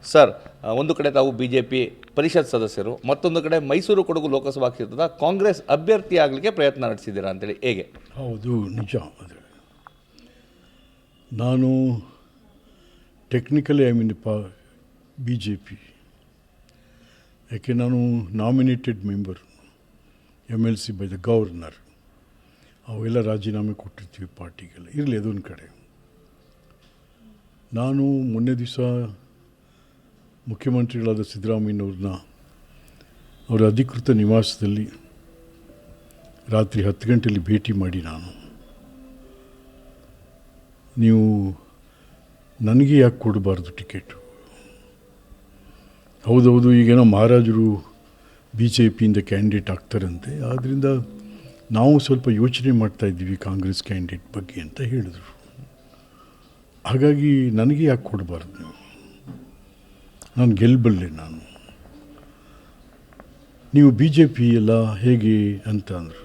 Sir, ಒಂದು ಕಡೆ ತಾವು BJP ಪರಿಷತ್ ಸದಸ್ಯರು, ಮತ್ತೊಂದು ಕಡೆ ಮೈಸೂರು ಕೊಡಗು ಲೋಕಸಭಾ ಕ್ಷೇತ್ರದ ಕಾಂಗ್ರೆಸ್ ಅಭ್ಯರ್ಥಿ ಆಗಲಿಕ್ಕೆ ಪ್ರಯತ್ನ ನಡೆಸಿದ್ದೀರಾ ಅಂತೇಳಿ ಹೇಗೆ? ಹೌದು, ನಿಜ. ನಾನು ಟೆಕ್ನಿಕಲಿ ಐ ಮೀನ್ BJP, ಯಾಕೆ ನಾನು nominated member MLC by the governor. ಅವೆಲ್ಲ ರಾಜೀನಾಮೆ ಕೊಟ್ಟಿರ್ತೀವಿ ಪಾರ್ಟಿಗೆಲ್ಲ. ಇರಲಿ, ಅದೊಂದು ಕಡೆ. ನಾನು ಮೊನ್ನೆ ದಿವಸ ಮುಖ್ಯಮಂತ್ರಿಗಳಾದ ಸಿದ್ದರಾಮಯ್ಯನವ್ರನ್ನ ಅವರ ಅಧಿಕೃತ ನಿವಾಸದಲ್ಲಿ ರಾತ್ರಿ 10 ಗಂಟೆಯಲ್ಲಿ ಭೇಟಿ ಮಾಡಿ ನೀವು ನನಗೆ ಯಾಕೆ ಕೊಡಬಾರ್ದು ಟಿಕೆಟು? ಹೌದೌದು, ಈಗೇನೋ ಮಹಾರಾಜರು BJPಯಿಂದ ಕ್ಯಾಂಡಿಡೇಟ್ ಆಗ್ತಾರಂತೆ, ಆದ್ದರಿಂದ ನಾವು ಸ್ವಲ್ಪ ಯೋಚನೆ ಮಾಡ್ತಾಯಿದ್ದೀವಿ ಕಾಂಗ್ರೆಸ್ ಕ್ಯಾಂಡಿಡೇಟ್ ಬಗ್ಗೆ ಅಂತ ಹೇಳಿದರು. ಹಾಗಾಗಿ ನನಗೆ ಯಾಕೆ ಕೊಡಬಾರ್ದು? ನಾನು ಗೆಲ್ಲಬಲ್ಲೆ. ನೀವು BJP ಎಲ್ಲ ಹೇಗೆ ಅಂತ ಅಂದರು.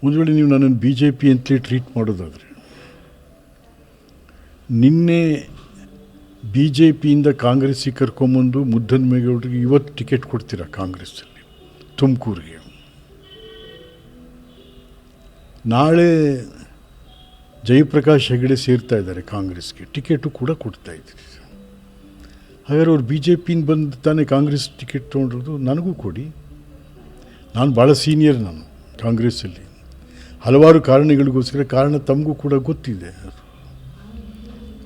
ಒಂದು ವೇಳೆ ನೀವು ನನ್ನನ್ನು BJP ಅಂತಲೇ ಟ್ರೀಟ್ ಮಾಡೋದಾದರೆ, ನಿನ್ನೆ BJPಯಿಂದ ಕಾಂಗ್ರೆಸ್ಸಿಗೆ ಕರ್ಕೊಂಬಂದು ಮುದ್ದನ್ಮೇಗೌಡರಿಗೆ ಇವತ್ತು ಟಿಕೆಟ್ ಕೊಡ್ತೀರಾ ಕಾಂಗ್ರೆಸ್ಸಲ್ಲಿ ತುಮಕೂರಿಗೆ. ನಾಳೆ ಜಯಪ್ರಕಾಶ್ ಹೆಗಡೆ ಸೇರ್ತಾ ಇದ್ದಾರೆ ಕಾಂಗ್ರೆಸ್ಗೆ, ಟಿಕೆಟು ಕೂಡ ಕೊಡ್ತಾ ಇದ್ದೀರಿ. ಹಾಗಾದ್ರೆ ಅವ್ರು BJPಯಿಂದ ಬಂದು ತಾನೇ ಕಾಂಗ್ರೆಸ್ ಟಿಕೆಟ್ ತೊಗೊಂಡಿರೋದು. ನನಗೂ ಕೊಡಿ, ನಾನು ಭಾಳ ಸೀನಿಯರ್. ನಾನು ಕಾಂಗ್ರೆಸ್ಸಲ್ಲಿ ಹಲವಾರು ಕಾರಣಗಳಿಗೋಸ್ಕರ ಕಾರಣ ತಮಗೂ ಕೂಡ ಗೊತ್ತಿದೆ.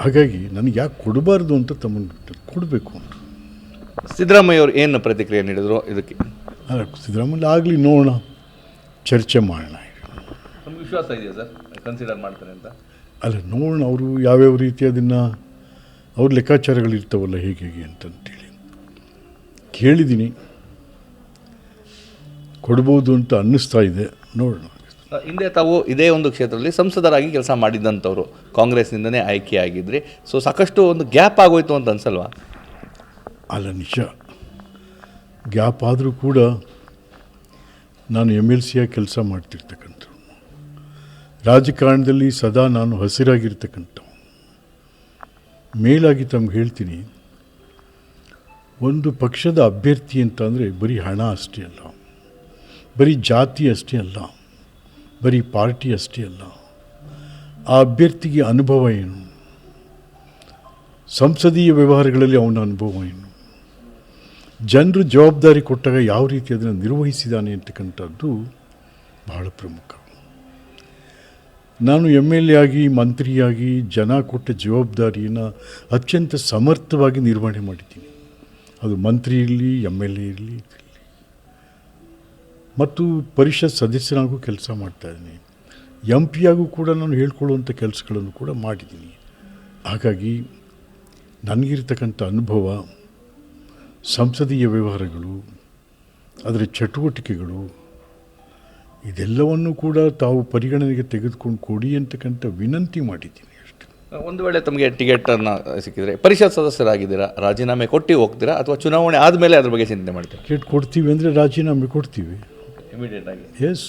ಹಾಗಾಗಿ ನನಗೆ ಯಾಕೆ ಕೊಡಬಾರ್ದು ಅಂತ ತಮ್ಮನ್ನು ಕೊಡಬೇಕು ಅಂತ. ಸಿದ್ದರಾಮಯ್ಯ ಅವರು ಏನು ಪ್ರತಿಕ್ರಿಯೆ ನೀಡಿದ್ರು ಇದಕ್ಕೆ? ಸಿದ್ದರಾಮಯ್ಯ ಆಗಲಿ, ನೋಡೋಣ, ಚರ್ಚೆ ಮಾಡೋಣ. ನಮ್ಗೆ ವಿಶ್ವಾಸ ಇದೆಯಾ ಸರ್ ಕನ್ಸಿಡರ್ ಮಾಡ್ತಾರೆ ಅಂತ? ಅಲ್ಲ, ನೋಡೋಣ ಅವರು ಯಾವ್ಯಾವ ರೀತಿ ಅದನ್ನು ಅವ್ರ ಲೆಕ್ಕಾಚಾರಗಳಿರ್ತಾವಲ್ಲ ಹೇಗೆ ಅಂತಂತೇಳಿ ಕೇಳಿದ್ದೀನಿ. ಕೊಡ್ಬೋದು ಅಂತ ಅನ್ನಿಸ್ತಾ ಇದೆ, ನೋಡೋಣ. ಹಿಂದೆ ತಾವು ಇದೇ ಒಂದು ಕ್ಷೇತ್ರದಲ್ಲಿ ಸಂಸದರಾಗಿ ಕೆಲಸ ಮಾಡಿದ್ದಂಥವ್ರು, ಕಾಂಗ್ರೆಸ್ನಿಂದನೇ ಆಯ್ಕೆಯಾಗಿದ್ರಿ. ಸೊ ಸಾಕಷ್ಟು ಒಂದು ಗ್ಯಾಪ್ ಆಗೋಯ್ತು ಅಂತ ಅನ್ಸಲ್ವಾ? ಅಲ್ಲ, ನಿಜ ಗ್ಯಾಪ್ ಆದರೂ ಕೂಡ ನಾನು MLC ಆಗಿ ಕೆಲಸ ಮಾಡ್ತಿರ್ತಕ್ಕಂಥ ರಾಜಕಾರಣದಲ್ಲಿ ಸದಾ ನಾನು ಹಸಿರಾಗಿರ್ತಕ್ಕಂಥ ಮೇಲಾಗಿ ತಮ್ಗೆ ಹೇಳ್ತೀನಿ, ಒಂದು ಪಕ್ಷದ ಅಭ್ಯರ್ಥಿ ಅಂತ ಅಂದರೆ ಬರೀ ಹಣ ಅಷ್ಟೇ ಅಲ್ಲ, ಬರೀ ಜಾತಿ ಅಷ್ಟೇ ಅಲ್ಲ, ಬರೀ ಪಾರ್ಟಿ ಅಷ್ಟೇ ಅಲ್ಲ. ಆ ಅಭ್ಯರ್ಥಿಗೆ ಅನುಭವ ಏನು, ಸಂಸದೀಯ ವ್ಯವಹಾರಗಳಲ್ಲಿ ಅವನ ಅನುಭವ ಏನು, ಜನರು ಜವಾಬ್ದಾರಿ ಕೊಟ್ಟಾಗ ಯಾವ ರೀತಿ ಅದನ್ನು ನಿರ್ವಹಿಸಿದ್ದಾನೆ ಅಂತಕ್ಕಂಥದ್ದು ಬಹಳ ಪ್ರಮುಖ. ನಾನು MLA ಆಗಿ ಮಂತ್ರಿಯಾಗಿ ಜನ ಕೊಟ್ಟ ಜವಾಬ್ದಾರಿಯನ್ನು ಅತ್ಯಂತ ಸಮರ್ಥವಾಗಿ ನಿರ್ವಹಣೆ ಮಾಡಿದ್ದೀನಿ. ಅದು ಮಂತ್ರಿ ಇರಲಿ, MLA ಇರಲಿ, ಮತ್ತು ಪರಿಷತ್ ಸದಸ್ಯನಾಗೂ ಕೆಲಸ ಮಾಡ್ತಾಯಿದ್ದೀನಿ. MP ಆಗೂ ಕೂಡ ನಾನು ಹೇಳ್ಕೊಳ್ಳುವಂಥ ಕೆಲಸಗಳನ್ನು ಕೂಡ ಮಾಡಿದ್ದೀನಿ. ಹಾಗಾಗಿ ನನಗಿರ್ತಕ್ಕಂಥ ಅನುಭವ, ಸಂಸದೀಯ ವ್ಯವಹಾರಗಳು, ಅದರ ಚಟುವಟಿಕೆಗಳು, ಇದೆಲ್ಲವನ್ನು ಕೂಡ ತಾವು ಪರಿಗಣನೆಗೆ ತೆಗೆದುಕೊಂಡು ಕೊಡಿ ಅಂತಕ್ಕಂಥ ವಿನಂತಿ ಮಾಡಿದ್ದೀನಿ ಅಷ್ಟೇ. ಒಂದು ವೇಳೆ ತಮಗೆ ಟಿಕೆಟನ್ನು ಸಿಕ್ಕಿದರೆ ಪರಿಷತ್ ಸದಸ್ಯರಾಗಿದ್ದೀರಾ, ರಾಜೀನಾಮೆ ಕೊಟ್ಟು ಹೋಗ್ತೀರಾ ಅಥವಾ ಚುನಾವಣೆ ಆದಮೇಲೆ ಅದ್ರ ಬಗ್ಗೆ ಚಿಂತೆ ಮಾಡ್ತೀರಾ? ಟಿಕೆಟ್ ಕೊಡ್ತೀವಿ ಅಂದರೆ ರಾಜೀನಾಮೆ ಕೊಡ್ತೀವಿ ಇಮಿಡಿಯೇಟ್ ಆಗಿ. ಎಸ್.